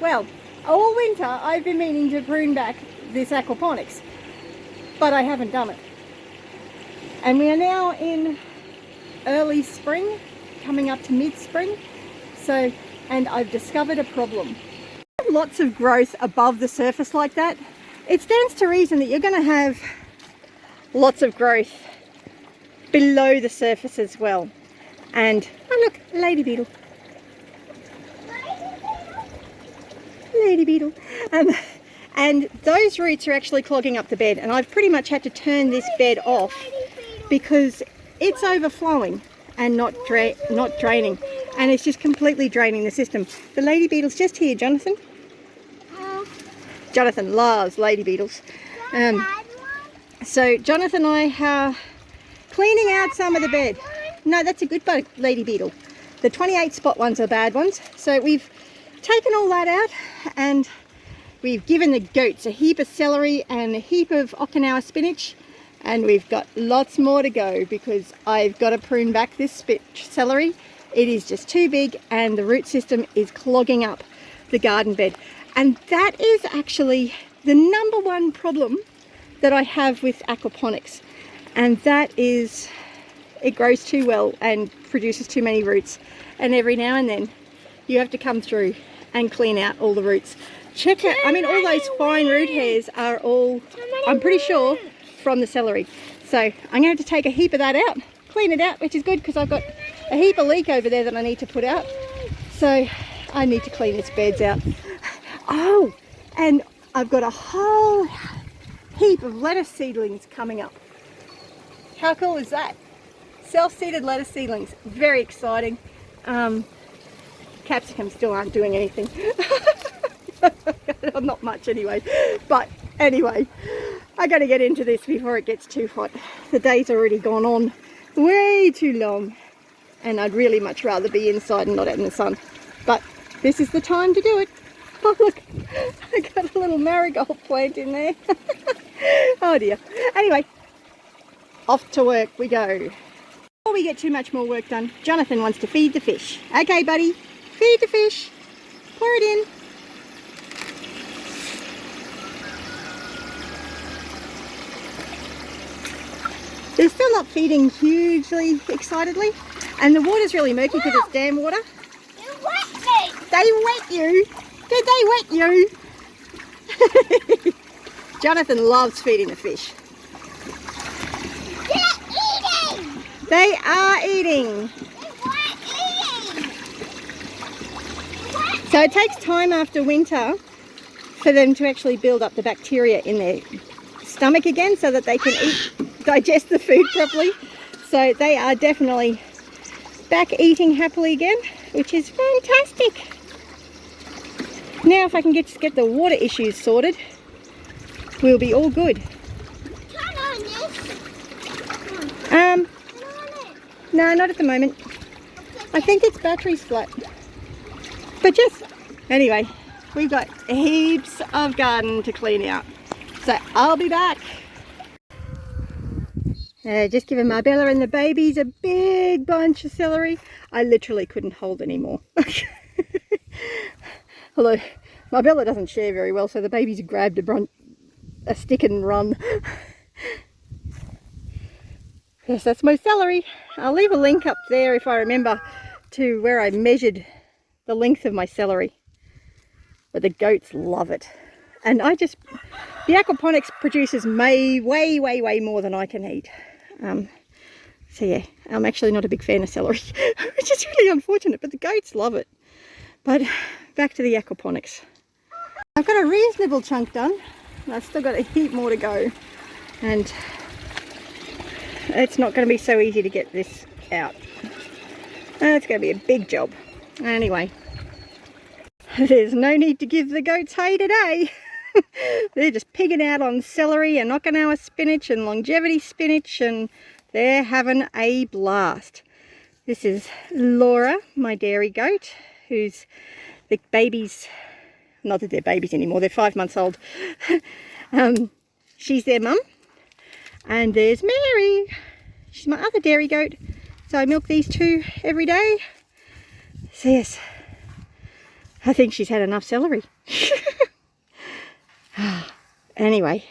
Well, all winter I've been meaning to prune back this aquaponics, but I haven't done it. And we are now in early spring, coming up to mid-spring. So, and I've discovered a problem. Lots of growth above the surface like that. It stands to reason that you're going to have lots of growth below the surface as well. And, oh look, lady beetle. Lady beetle. And those roots are actually clogging up the bed, and I've pretty much had to turn this bed off because it's overflowing and not draining, and it's just completely draining the system. The lady beetle's just here, Jonathan. Jonathan loves lady beetles. So Jonathan and I are cleaning out some of the bed. No, that's a good lady beetle. The 28 spot ones are bad ones. So we've taken all that out and we've given the goats a heap of celery and a heap of Okinawa spinach, and we've got lots more to go because I've got to prune back this celery. It is just too big and the root system is clogging up the garden bed. And that is actually the #1 problem that I have with aquaponics. And that is, it grows too well and produces too many roots. And every now and then you have to come through and clean out all the roots. Check it, I mean, all those fine root hairs are all, I'm pretty sure, from the celery. So I'm going to have to take a heap of that out, clean it out, which is good because I've got a heap of leek over there that I need to put out. So I need to clean this beds out. Oh, and I've got a whole heap of lettuce seedlings coming up. How cool is that? Self-seeded lettuce seedlings, very exciting. Capsicums still aren't doing anything. Not much anyway, but anyway, I got to get into this before it gets too hot. The day's already gone on way too long, and I'd really much rather be inside and not out in the sun, but this is the time to do it. Oh look, I got a little marigold plant in there. Oh dear. Anyway, off to work we go. Before we get too much more work done, Jonathan wants to feed the fish. Okay buddy, feed the fish, pour it in. They're still not feeding hugely excitedly, and the water's really murky because it's dam water. You wet me! They wet you? Did they wet you? Jonathan loves feeding the fish. They're eating! They are eating. So it takes time after winter for them to actually build up the bacteria in their stomach again so that they can digest the food properly. So they are definitely back eating happily again, which is fantastic. Now if I can just get the water issues sorted, we'll be all good. Turn on this. No, not at the moment. I think its battery's flat. But just, anyway, we've got heaps of garden to clean out. So I'll be back. Just giving Marbella and the babies a big bunch of celery. I literally couldn't hold any more. Although Marbella doesn't share very well, so the babies grabbed a stick and run. Yes, that's my celery. I'll leave a link up there if I remember to where I measured the length of my celery. But the goats love it. And the aquaponics produces way more than I can eat. So yeah, I'm actually not a big fan of celery, which is really unfortunate, but the goats love it. But back to the aquaponics. I've got a reasonable chunk done. I've still got a heap more to go. And it's not going to be so easy to get this out. It's going to be a big job. Anyway, there's no need to give the goats hay today. They're just pigging out on celery and Okinawa spinach and longevity spinach, and they're having a blast. This is Laura, my dairy goat, who's the babies, not that they're babies anymore, they're 5 months old. She's their mum. And there's Mary. She's my other dairy goat. So I milk these two every day. So yes, I think she's had enough celery. Anyway,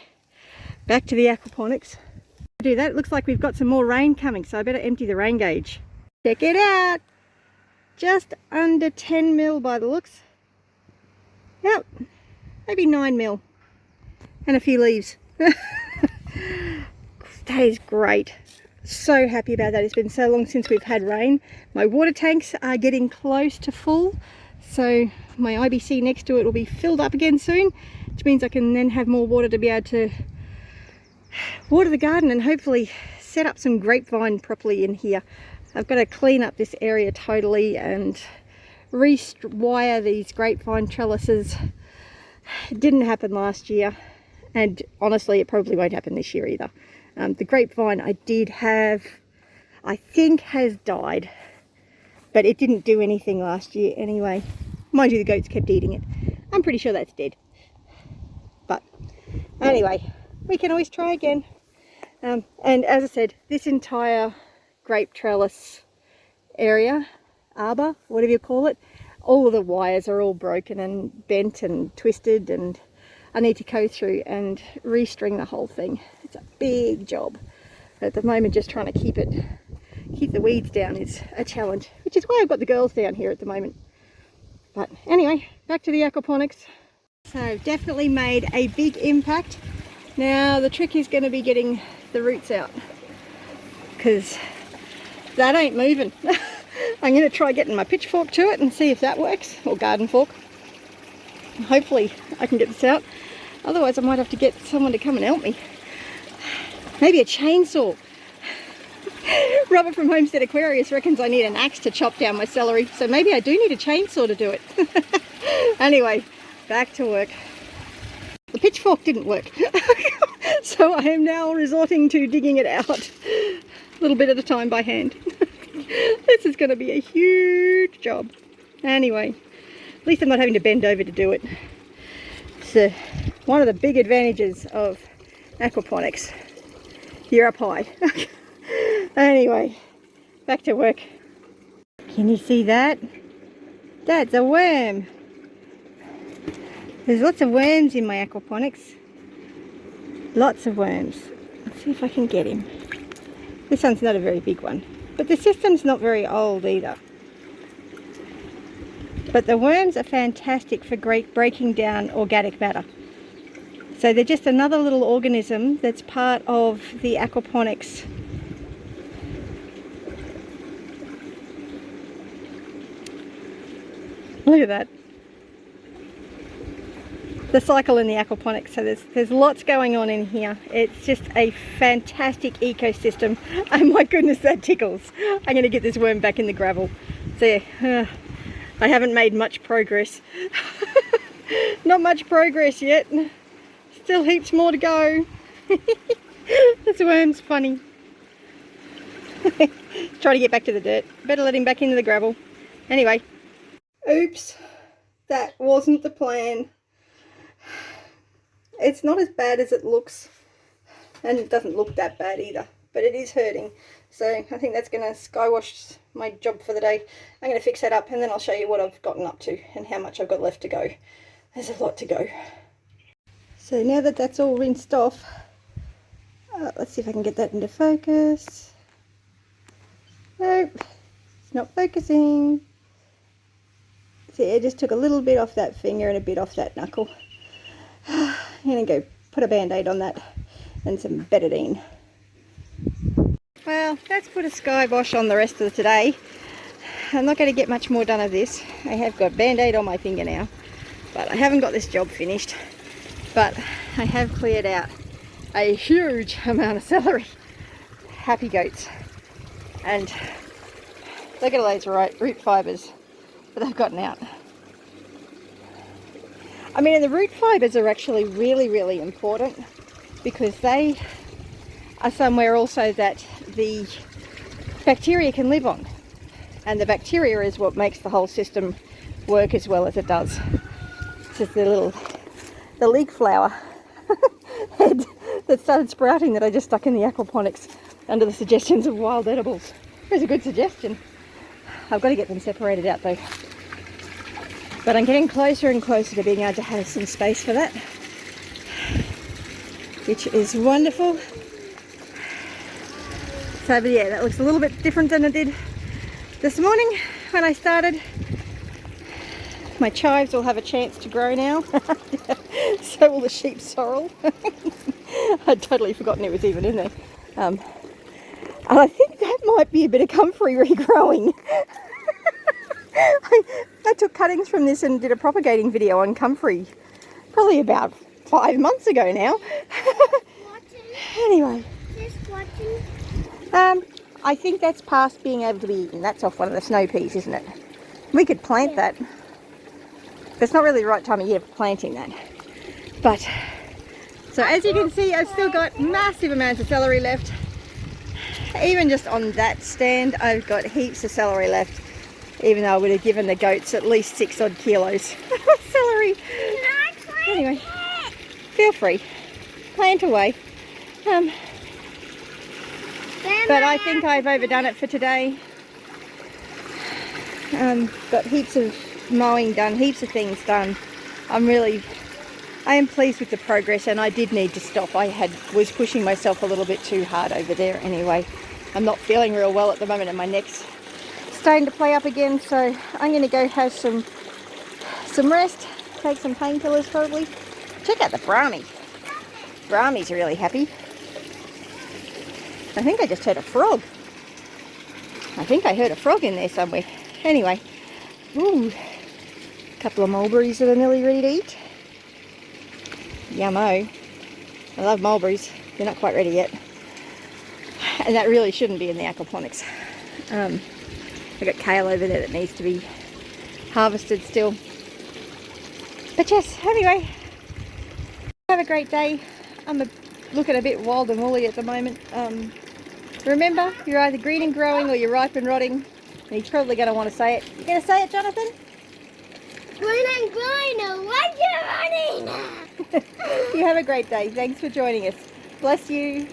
back to the aquaponics. Do that. It looks like we've got some more rain coming, so I better empty the rain gauge. Check it out. Just under 10 mil by the looks. Yep, maybe 9 mil. And a few leaves. That is great. So happy about that. It's been so long since we've had rain. My water tanks are getting close to full, so my IBC next to it will be filled up again soon, which means I can then have more water to be able to water the garden and hopefully set up some grapevine properly in here. I've got to clean up this area totally and rewire these grapevine trellises. It didn't happen last year, and honestly it probably won't happen this year either. The grapevine I did have, I think, has died, but it didn't do anything last year anyway. Mind you, the goats kept eating it. I'm pretty sure that's dead. But anyway, we can always try again. And as I said, this entire grape trellis area, arbor, whatever you call it, all of the wires are all broken and bent and twisted, and I need to go through and restring the whole thing. It's a big job. At the moment, just trying to keep the weeds down is a challenge, which is why I've got the girls down here at the moment. But anyway, back to the aquaponics. So definitely made a big impact. Now the trick is going to be getting the roots out, because that ain't moving. I'm going to try getting my pitchfork to it and see if that works, or garden fork. Hopefully I can get this out. Otherwise I might have to get someone to come and help me. Maybe a chainsaw. Robert from Homestead Aquarius reckons I need an axe to chop down my celery, so maybe I do need a chainsaw to do it. Anyway, back to work. The pitchfork didn't work. So I am now resorting to digging it out a little bit at a time by hand. This is going to be a huge job. Anyway, at least I'm not having to bend over to do it. It's one of the big advantages of aquaponics. You're up high. Anyway, back to work. Can you see that? That's a worm. There's lots of worms in my aquaponics. Lots of worms. Let's see if I can get him. This one's not a very big one, but the system's not very old either. But the worms are fantastic for breaking down organic matter. So they're just another little organism that's part of the aquaponics. Look at that. The cycle in the aquaponics. So there's lots going on in here. It's just a fantastic ecosystem. Oh my goodness, that tickles. I'm going to get this worm back in the gravel. So yeah, I haven't made much progress. Not much progress yet. Still heaps more to go. This worm's funny. Try to get back to the dirt. Better let him back into the gravel. Anyway. Oops. That wasn't the plan. It's not as bad as it looks, and it doesn't look that bad either, but it is hurting. So I think that's going to skywash my job for the day. I'm going to fix that up, and then I'll show you what I've gotten up to and how much I've got left to go. There's a lot to go. So now that that's all rinsed off, let's see if I can get that into focus. Nope, it's not focusing. See, I just took a little bit off that finger and a bit off that knuckle. I'm going to go put a band-aid on that and some betadine. Well, that's put a skywash on the rest of today. I'm not going to get much more done of this. I have got band-aid on my finger now, but I haven't got this job finished. But I have cleared out a huge amount of celery. Happy goats. And look at all those root fibres that I've gotten out. I mean, and the root fibres are actually really, really important, because they are somewhere also that the bacteria can live on. And the bacteria is what makes the whole system work as well as it does. It's just the leek flower head that started sprouting that I just stuck in the aquaponics under the suggestions of wild edibles. It was a good suggestion. I've got to get them separated out though. But I'm getting closer and closer to being able to have some space for that, which is wonderful. So but yeah, that looks a little bit different than it did this morning when I started. My chives will have a chance to grow now. So will the sheep sorrel. I'd totally forgotten it was even in there. And I think that might be a bit of comfrey regrowing. I took cuttings from this and did a propagating video on comfrey probably about 5 months ago now. Anyway. Just watching. I think that's past being able to be eaten. That's off one of the snow peas, isn't it? We could plant that. But it's not really the right time of year for planting that. But, so as you can see, I've still got massive amounts of celery left. Even just on that stand, I've got heaps of celery left. Even though I would have given the goats at least 6 odd kilos of celery. Anyway, feel free. Plant away. But I think I've overdone it for today. Got heaps of mowing done, heaps of things done. I am pleased with the progress, and I did need to stop. I was pushing myself a little bit too hard over there anyway. I'm not feeling real well at the moment, and my neck's starting to play up again, so I'm going to go have some rest, take some painkillers probably. Check out the brahmi. Brahmi's really happy. I think I just heard a frog. I think I heard a frog in there somewhere. Anyway, ooh, a couple of mulberries that are nearly ready to eat. Yummo. I love mulberries. They're not quite ready yet. And that really shouldn't be in the aquaponics. I've got kale over there that needs to be harvested still. But yes, anyway, have a great day. I'm looking a bit wild and woolly at the moment. Remember, you're either green and growing or you're ripe and rotting. And he's probably going to want to say it. You going to say it, Jonathan? Green and green, why you running? You have a great day. Thanks for joining us. Bless you.